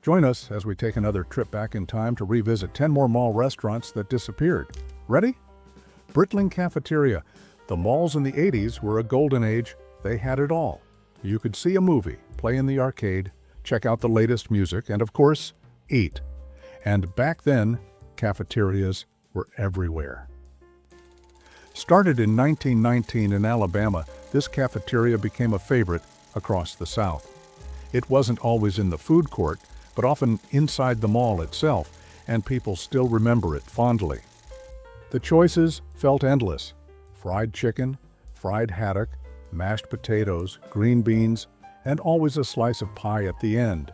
Join us as we take another trip back in time to revisit 10 more mall restaurants that disappeared. Ready? Britling Cafeteria. The malls in the 80s were a golden age. They had it all. You could see a movie, play in the arcade, check out the latest music, and of course, eat. And back then, cafeterias were everywhere. Started in 1919 in Alabama, this cafeteria became a favorite across the South. It wasn't always in the food court, but often inside the mall itself, and people still remember it fondly. The choices felt endless: fried chicken, fried haddock, mashed potatoes, green beans, and always a slice of pie at the end.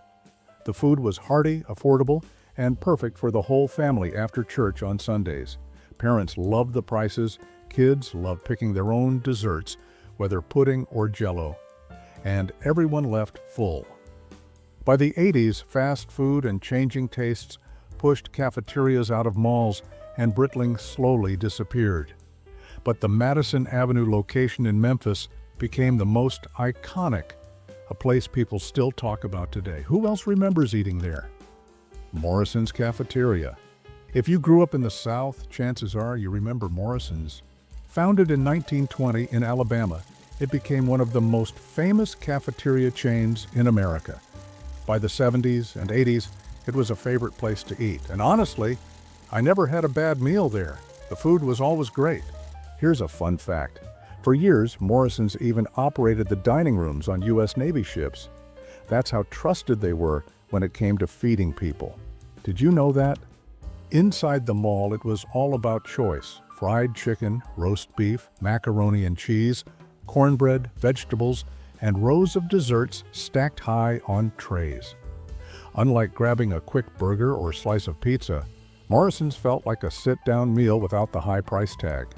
The food was hearty, affordable, and perfect for the whole family after church on Sundays. Parents loved the prices, kids loved picking their own desserts, whether pudding or jello, and everyone left full. By the 80s, fast food and changing tastes pushed cafeterias out of malls, and Britling slowly disappeared. But the Madison Avenue location in Memphis became the most iconic, a place people still talk about today. Who else remembers eating there? Morrison's Cafeteria. If you grew up in the South, chances are you remember Morrison's. Founded in 1920 in Alabama, it became one of the most famous cafeteria chains in America. By the 70s and 80s, it was a favorite place to eat. And honestly, I never had a bad meal there. The food was always great. Here's a fun fact. For years, Morrison's even operated the dining rooms on U.S. Navy ships. That's how trusted they were when it came to feeding people. Did you know that? Inside the mall, it was all about choice: fried chicken, roast beef, macaroni and cheese, cornbread, vegetables, and rows of desserts stacked high on trays. Unlike grabbing a quick burger or slice of pizza, Morrison's felt like a sit-down meal without the high price tag.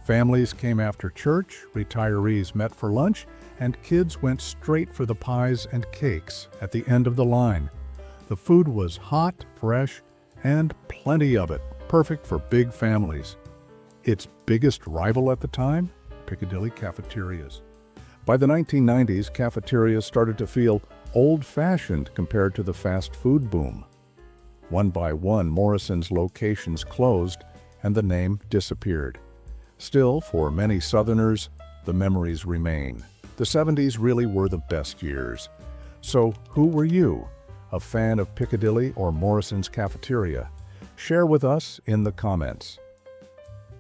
Families came after church, retirees met for lunch, and kids went straight for the pies and cakes at the end of the line. The food was hot, fresh, and plenty of it, perfect for big families. Its biggest rival at the time? Piccadilly cafeterias. By the 1990s, cafeterias started to feel old-fashioned compared to the fast food boom. One by one, Morrison's locations closed and the name disappeared. Still, for many Southerners, the memories remain. The 70s really were the best years. So, who were you? A fan of Piccadilly or Morrison's Cafeteria? Share with us in the comments.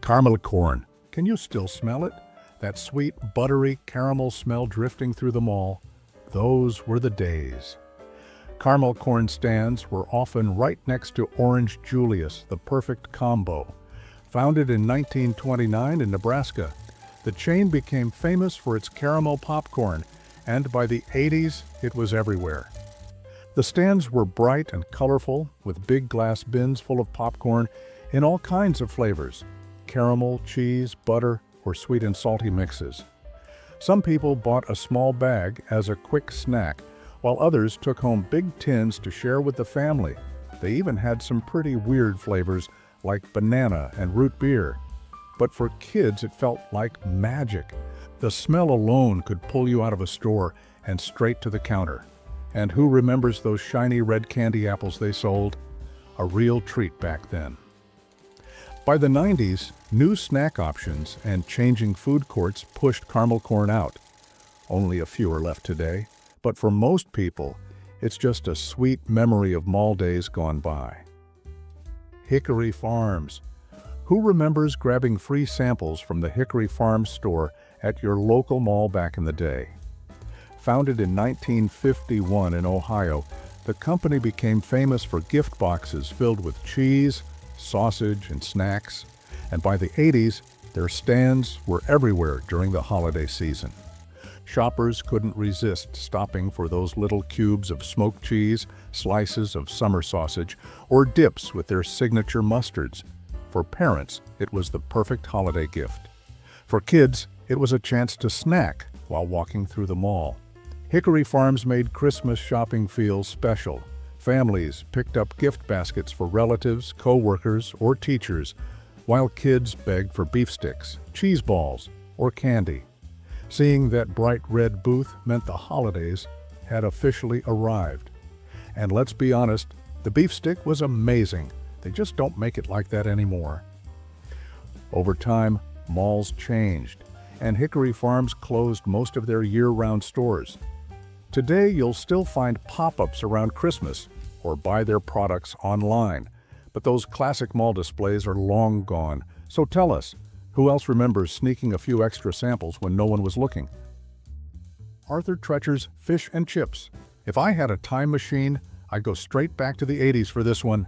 Karmelkorn. Can you still smell it? That sweet, buttery caramel smell drifting through the mall. Those were the days. Karmelkorn stands were often right next to Orange Julius, the perfect combo. Founded in 1929 in Nebraska, the chain became famous for its caramel popcorn, and by the 80s, it was everywhere. The stands were bright and colorful, with big glass bins full of popcorn in all kinds of flavors: caramel, cheese, butter, or sweet and salty mixes. Some people bought a small bag as a quick snack, while others took home big tins to share with the family. They even had some pretty weird flavors like banana and root beer. But for kids, it felt like magic. The smell alone could pull you out of a store and straight to the counter. And who remembers those shiny red candy apples they sold? A real treat back then. By the 90s, new snack options and changing food courts pushed Karmelkorn out. Only a few are left today, but for most people, it's just a sweet memory of mall days gone by. Hickory Farms. Who remembers grabbing free samples from the Hickory Farms store at your local mall back in the day? Founded in 1951 in Ohio, the company became famous for gift boxes filled with cheese, sausage, and snacks. And by the 80s, their stands were everywhere during the holiday season. Shoppers couldn't resist stopping for those little cubes of smoked cheese, slices of summer sausage, or dips with their signature mustards. For parents, it was the perfect holiday gift. For kids, it was a chance to snack while walking through the mall. Hickory Farms made Christmas shopping feel special. Families picked up gift baskets for relatives, co-workers, or teachers, while kids begged for beef sticks, cheese balls, or candy. Seeing that bright red booth meant the holidays had officially arrived. And let's be honest, the beef stick was amazing. They just don't make it like that anymore. Over time, malls changed, and Hickory Farms closed most of their year-round stores. Today, you'll still find pop-ups around Christmas or buy their products online, but those classic mall displays are long gone. So tell us, who else remembers sneaking a few extra samples when no one was looking? Arthur Treacher's Fish and Chips. If I had a time machine, I'd go straight back to the 80s for this one.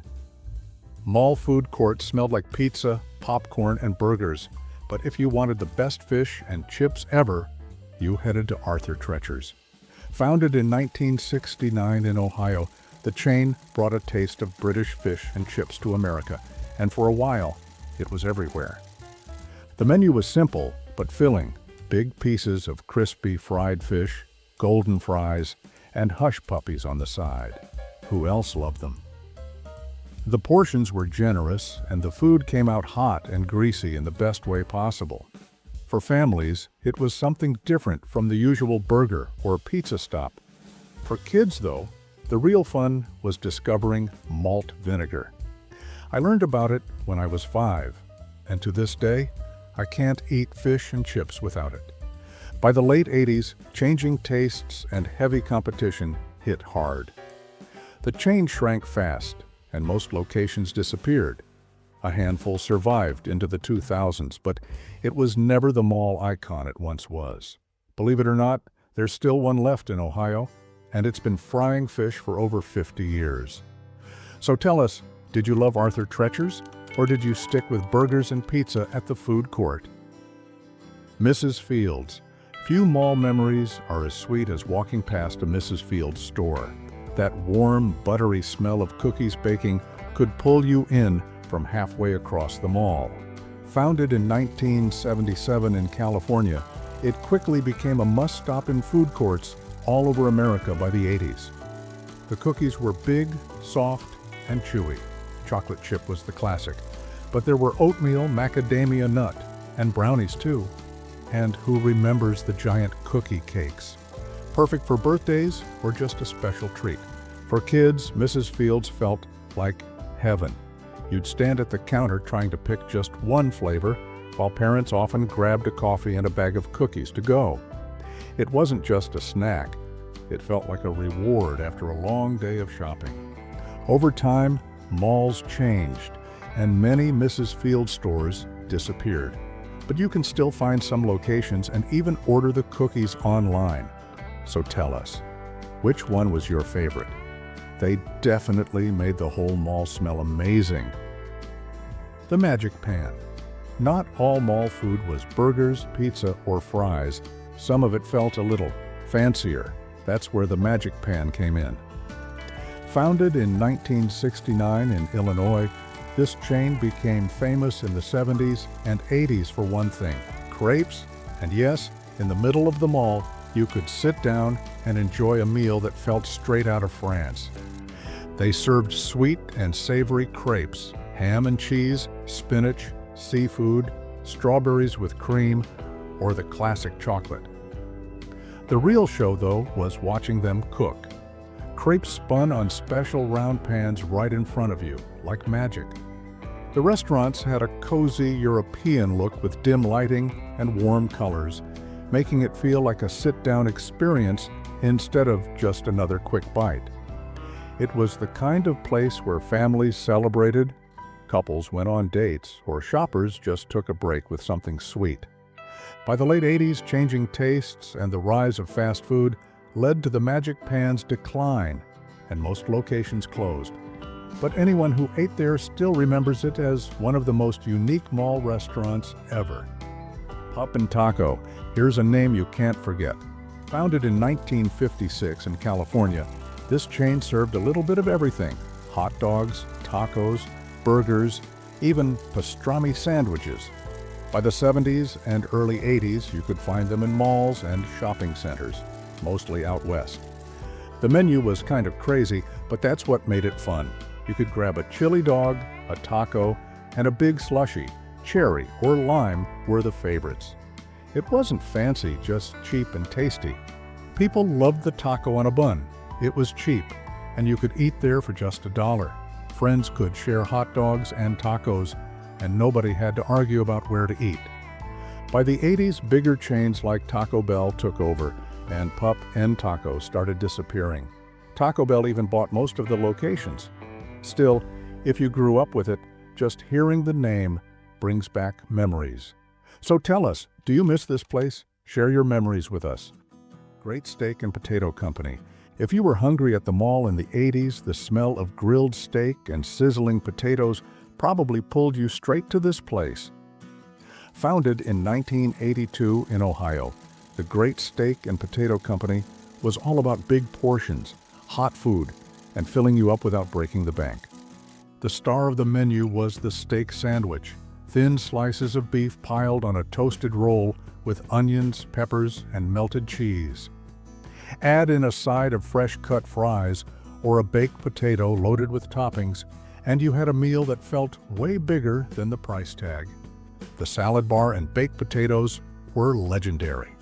Mall food courts smelled like pizza, popcorn, and burgers, but if you wanted the best fish and chips ever, you headed to Arthur Treacher's. Founded in 1969 in Ohio, the chain brought a taste of British fish and chips to America, and for a while, it was everywhere. The menu was simple but filling: big pieces of crispy fried fish, golden fries, and hush puppies on the side. Who else loved them? The portions were generous, and the food came out hot and greasy in the best way possible. For families, it was something different from the usual burger or pizza stop. For kids, though, the real fun was discovering malt vinegar. I learned about it when I was 5, and to this day, I can't eat fish and chips without it. By the late 80s, changing tastes and heavy competition hit hard. The chain shrank fast, and most locations disappeared. A handful survived into the 2000s, but it was never the mall icon it once was. Believe it or not, there's still one left in Ohio, and it's been frying fish for over 50 years. So tell us, did you love Arthur Treacher's, or did you stick with burgers and pizza at the food court? Mrs. Fields. Few mall memories are as sweet as walking past a Mrs. Fields store. That warm, buttery smell of cookies baking could pull you in from halfway across the mall. Founded in 1977 in California, it quickly became a must-stop in food courts all over America by the 80s. The cookies were big, soft, and chewy. Chocolate chip was the classic, but there were oatmeal, macadamia nut, and brownies too. And who remembers the giant cookie cakes? Perfect for birthdays or just a special treat. For kids, Mrs. Fields felt like heaven. You'd stand at the counter trying to pick just one flavor, while parents often grabbed a coffee and a bag of cookies to go. It wasn't just a snack. It felt like a reward after a long day of shopping. Over time, malls changed, and many Mrs. Fields stores disappeared. But you can still find some locations and even order the cookies online. So tell us, which one was your favorite? They definitely made the whole mall smell amazing. The Magic Pan. Not all mall food was burgers, pizza, or fries. Some of it felt a little fancier. That's where the Magic Pan came in. Founded in 1969 in Illinois, this chain became famous in the 70s and 80s for one thing: crepes. And yes, in the middle of the mall, you could sit down and enjoy a meal that felt straight out of France. They served sweet and savory crepes, ham and cheese, spinach, seafood, strawberries with cream, or the classic chocolate. The real show, though, was watching them cook. Crepes spun on special round pans right in front of you, like magic. The restaurants had a cozy European look with dim lighting and warm colors, making it feel like a sit-down experience instead of just another quick bite. It was the kind of place where families celebrated, couples went on dates, or shoppers just took a break with something sweet. By the late 80s, changing tastes and the rise of fast food led to the Magic Pan's decline, and most locations closed. But anyone who ate there still remembers it as one of the most unique mall restaurants ever. Pup N Taco. Here's a name you can't forget. Founded in 1956 in California, this chain served a little bit of everything: hot dogs, tacos, burgers, even pastrami sandwiches. By the 70s and early 80s, you could find them in malls and shopping centers, mostly out west. The menu was kind of crazy, but that's what made it fun. You could grab a chili dog, a taco, and a big slushie. Cherry or lime were the favorites. It wasn't fancy, just cheap and tasty. People loved the taco on a bun. It was cheap, and you could eat there for just $1. Friends could share hot dogs and tacos, and nobody had to argue about where to eat. By the 80s, bigger chains like Taco Bell took over, and Pup N Taco started disappearing. Taco Bell even bought most of the locations. Still, if you grew up with it, just hearing the name brings back memories. So tell us, do you miss this place? Share your memories with us. Great Steak and Potato Company. If you were hungry at the mall in the 80s, the smell of grilled steak and sizzling potatoes probably pulled you straight to this place. Founded in 1982 in Ohio, the Great Steak and Potato Company was all about big portions, hot food, and filling you up without breaking the bank. The star of the menu was the steak sandwich, thin slices of beef piled on a toasted roll with onions, peppers, and melted cheese. Add in a side of fresh-cut fries or a baked potato loaded with toppings, and you had a meal that felt way bigger than the price tag. The salad bar and baked potatoes were legendary.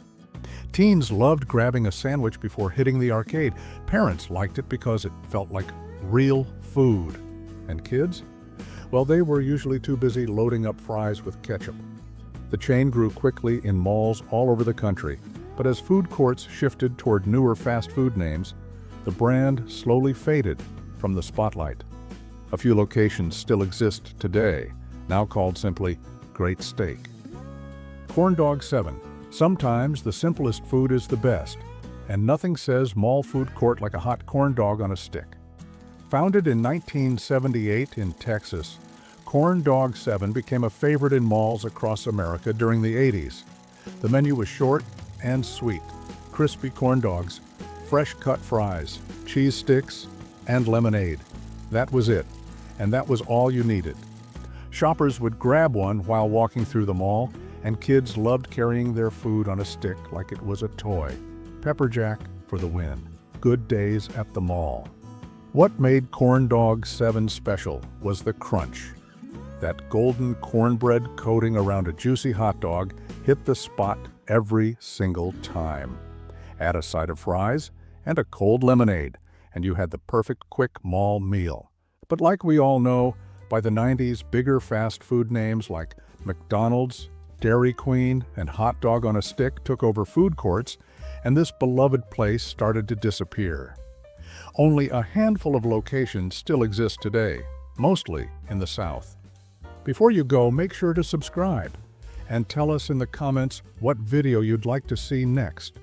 Teens loved grabbing a sandwich before hitting the arcade. Parents liked it because it felt like real food. And kids? Well, they were usually too busy loading up fries with ketchup. The chain grew quickly in malls all over the country, but as food courts shifted toward newer fast food names, the brand slowly faded from the spotlight. A few locations still exist today, now called simply Great Steak. Corn Dog 7. Sometimes the simplest food is the best, and nothing says mall food court like a hot corn dog on a stick. Founded in 1978 in Texas, Corn Dog 7 became a favorite in malls across America during the 80s. The menu was short and sweet: crispy corn dogs, fresh-cut fries, cheese sticks, and lemonade. That was it, and that was all you needed. Shoppers would grab one while walking through the mall, and kids loved carrying their food on a stick like it was a toy. Pepper Jack for the win. Good days at the mall. What made Corn Dog 7 special was the crunch. That golden cornbread coating around a juicy hot dog hit the spot every single time. Add a side of fries and a cold lemonade, and you had the perfect quick mall meal. But like we all know, by the 90s, bigger fast food names like McDonald's, Dairy Queen, and Hot Dog on a Stick took over food courts, and this beloved place started to disappear. Only a handful of locations still exist today, mostly in the South. Before you go, make sure to subscribe and tell us in the comments what video you'd like to see next.